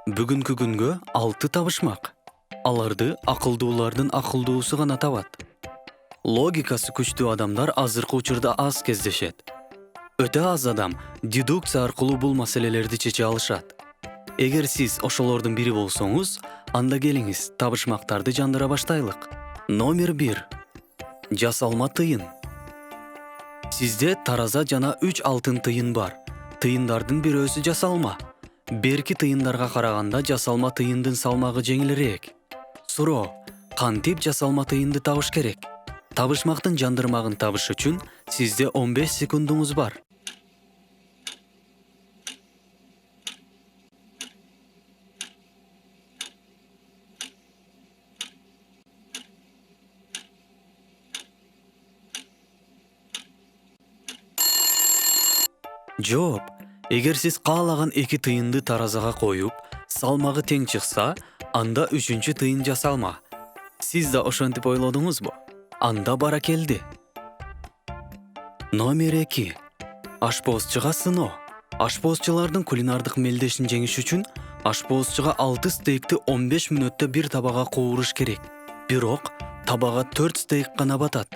Бүгүнкү күнгө 6 табышмак. Аларды акылдуулардын акылдуусу гана табат. Логикасы күчтүү адамдар азыркы учурда аз кездешет. Өтө аз адам дедукция аркылуу бул маселелерди чече алышат. Эгер сиз ошолордун бири болсоңуз, анда келиңиз табышмактарды жандыра баштайлык. Номер 1. Жасалма тыйын. Сизде тараза жана 3 алтын тыйын бар. Тыйындардын бирөөсү жасалма. Берки тыйындарга караганда жасалма тыйындын салмагы жеңилирээк. Суроо: кантип жасалма тыйынды табыш керек? Табышмактын жандырмагын табыш үчүн сизде 15 секундуңуз бар. Жооп: эгер сиз каалаган 2 тыйынды таразага коюп, салмагы тең чыкса, анда 3-чү тыйын жасалма. Сиз да ошентип ойлодуңузбу? Анда баракелди. Номер 2. Ашпозчуга сыноо. Ашпозчулардын кулинардык мелдешин жеңиш үчүн ашпозчуга 6 стейкти 15 мүнөттө бир табага кууруш керек. Бирок табага 4 стейк гана батат.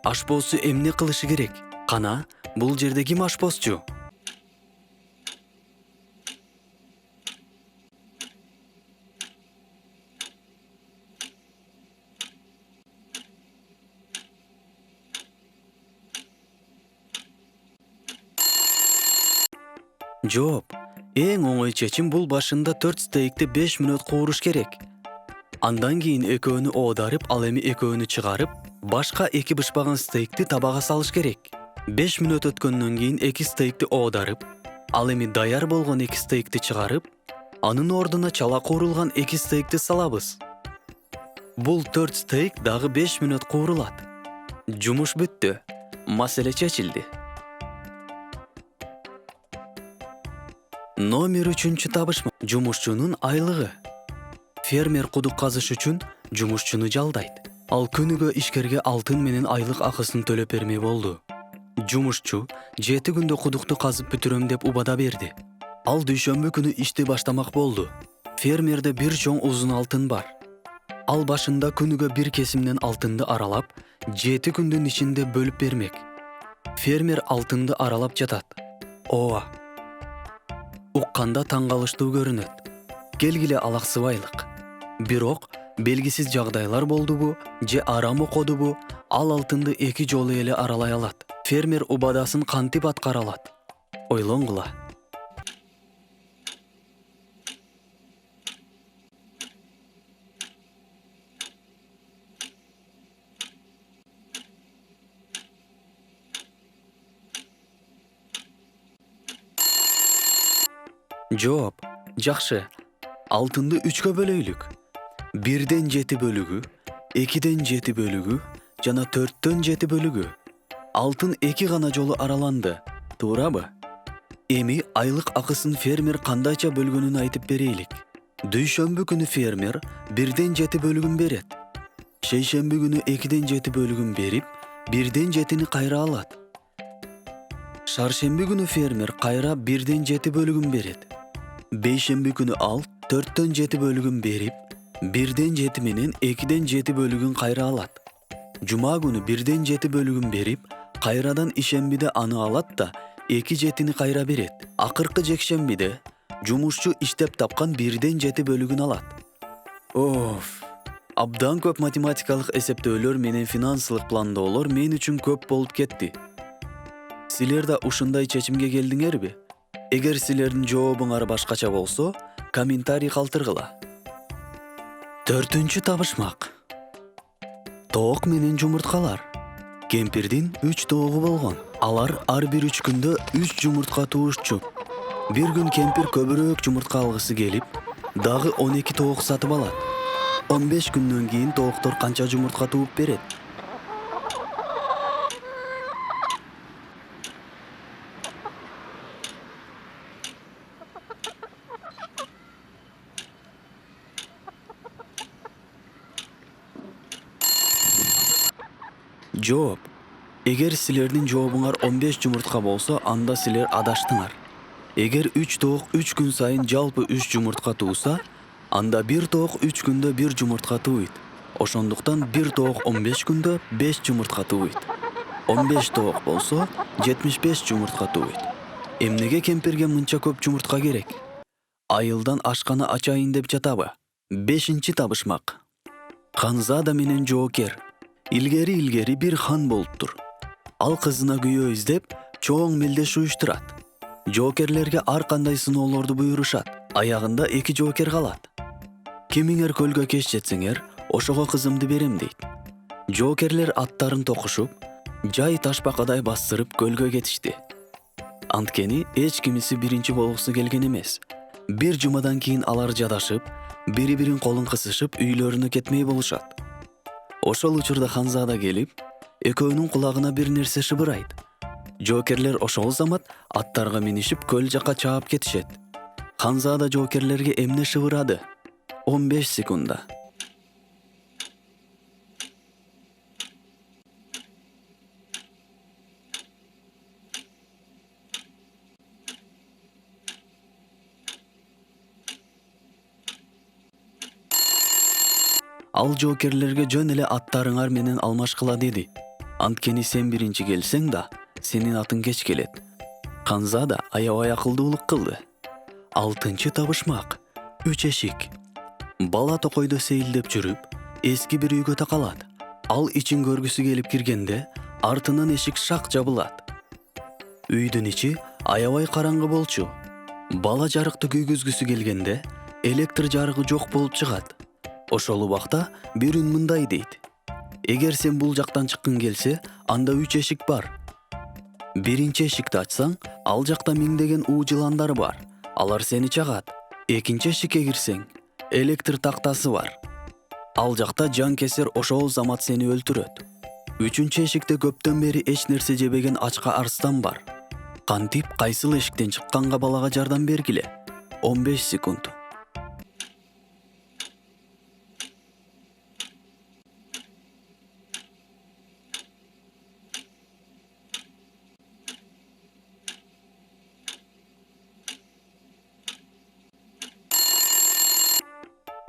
Ашпозчу эмне кылышы керек? Кана, бул жерде ким ашпозчу? Жооп: эң оңой чечим бул башында 4 стейкти 5 мүнөт кууруш керек. Андан кийин экөөнү оодарып, ал эми экөөнү чыгарып, башка 2 бышпаган стейкти табага салыш керек. 5 мүнөт өткөндөн кийин 2 стейкти оодарып, ал эми даяр болгон 2 стейкти чыгарып, анын ордуна чала куурулган 2 стейкти салабыз. Бул 4 стейк дагы 5 мүнөт куурулат. Жумуш бүттү. Маселе чечилди. Номер 3-чү табышма: жумушчунун айлыгы. Фермер кудук казыш үчүн жумушчуну жалдайт. Ал күнүгө ишкерге алтын менен айлык акысын төлөп бермей болду. Жумушчу 7 күндө кудукту казып бүтүрөм деп убада берди. Ал дүйшөмбү күнү ишти баштамак болду. Фермерде бир чоң узун алтын бар. Ал башында күнүгө бир кесимден алтынды аралап, 7 күндүн ичинде бөлүп бермек. Фермер алтынды аралап жатат. Ооба. Укканда таң калыштуу көрүнөт. Келгиле алаксыбайлык. Бирок белгисиз жагдайлар болдубу же арам окодубу, ал алтынды 2 жолу эле аралай алат. Фермер убадасын кантип аткара алат? Ойлоңгула. Жооп: жакшы. Алтынды 3кө бөлөйлүк. 1ден 7 бөлүгү, 2ден 7 бөлүгү жана 4төн 7 бөлүгү. Алтын 2 гана жолу араланды, туурабы? Эми айлык акысын фермер кандайча бөлгөнүн айтып берейлик. Дүйшөмбү күнү фермер 1ден 7 бөлүгүн берет. Шейшемби күнү 2ден 7 бөлүгүн берип, 1ден 7-ни кайра алат. Шаршемби күнү фермер кайра 1ден 7 бөлүгүн берет. Бейшемби күнү ал 4төн 7 бөлүгүн берип, 1ден 7 менен 2ден 7 бөлүгүн кайра алат. Жума күнү 1ден 7 бөлүгүн берип, кайрадан ишембиде аны алат да 2-7-ни кайра берет. Акыркы жекшембиде жумушчу иштеп тапкан 1ден 7 бөлүгүн алат. Оф, абдан көп математикалык эсептөөлөр менен финансылык пландоолор мен үчүн көп болуп кетти. Силер да ушундай чечимге келдиңерби? Эгер силердин жообуңар башкача болсо, комментарий калтыргыла. 4-чү табышмак: тоок менен жумурткалар. Кемпирдин 3 тоогу болгон. Алар ар бир 3 күндө 3 жумуртка туушчу. Бир күн кемпир көбүрөөк жумуртка алгысы келип, дагы 12 тоок сатып алат. 15 күндөн кийин тооктор канча жумуртка тууп берет? Жооп: эгер силердин жообуңар 15 жумуртка болсо, анда силер адаштыңар. Эгер 3 тоок 3 күн сайын жалпы 3 жумуртка тууса, анда 1 тоок 3 күндө 1 жумуртка тууйт. Ошондуктан 1 тоок 15 күндө 5 жумуртка тууйт. 15 тоок болсо 75 жумуртка тууйт. Эмнеге кемпирге мынча көп жумуртка керек? Айылдан ашканы ачайын деп жатабы? 5-чи табышмак. Ханзада менен жоокер. Илгери бир хан болуптур. Ал кызына күйөө издеп, чоң мелдеш уюштурат. Жоокерлерге ар кандай сыноолорду буйрушат. Аягында 2 жоокер калат. Кимиңер көлгө кеч жетсеңер, ошого кызымды берем дейт. Жоокерлер аттарын токушуп, жай ташпакадай бастырып көлгө кетишти. Анткени эч кимиси биринчи болгусу келген эмес. Бир жумадан кийин алар жадашып, бири-бирин колун кысышып үйлөрүнө кетмей болушат. Ошол учурда Ханзада келип, экөөнүн кулагына бир нерсе шыбырайт. Жоокерлер ошол замат аттарга минишип көл жака чаап кетишет. Ханзада жоокерлерге эмне шыбырады? 15 секунда. Ал жоокерлерге жөн эле аттарыңар менен алмашкыла деди. Анткени сен биринчи келсең да, сенин атың кеч келет. Ханзада аябай акылдуулук кылды. 6-чы табышмак. 3 эшик. Бала токойдо сейилдеп жүрүп, эски бир үйгө такалат. Ал ичин көргүсү келип киргенде, артынан эшик шак жабылат. Үйдүн ичи аябай караңгы болчу. Бала жарыкты күйгүзгүсү келгенде, электр жарыгы жок болуп чыгат. Ошол убакта бир үн мындай дейт. Эгер сен бул жактан чыккың келсе, анда 3 эшик бар. Биринчи эшикти ачсаң, ал жакта миңдеген жыландар бар. Алар сени чагат. Экинчи эшикке кирсең, электр тактасы бар. Ал жакта жанкесер ошол замат сени өлтүрөт. 3-чү эшикте көптөн бери эч нерсе жебеген ачка арстан бар. Кантип кайсыл эшиктен чыкканга балага жардам бергиле. 15 секунд.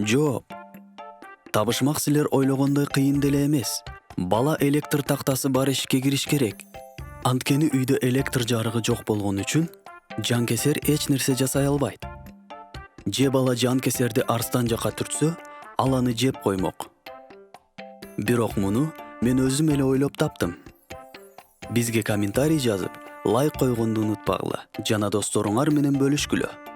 Жооп. Табышмак силер ойлогондой кыйын деле эмес. Бала электр тактасы бар эшикке кириш керек. Анткени үйдө электр жарыгы жок болгон үчүн жанкесер эч нерсе жасай албайт. Же бала жанкесерди арстан жака түртсө, ал аны жеп коймок. Бирок муну мен өзүм эле ойлоп таптым. Бизге комментарий жазып, лайк койгонду унутпагыла жана досторуңар менен бөлүшкүлө.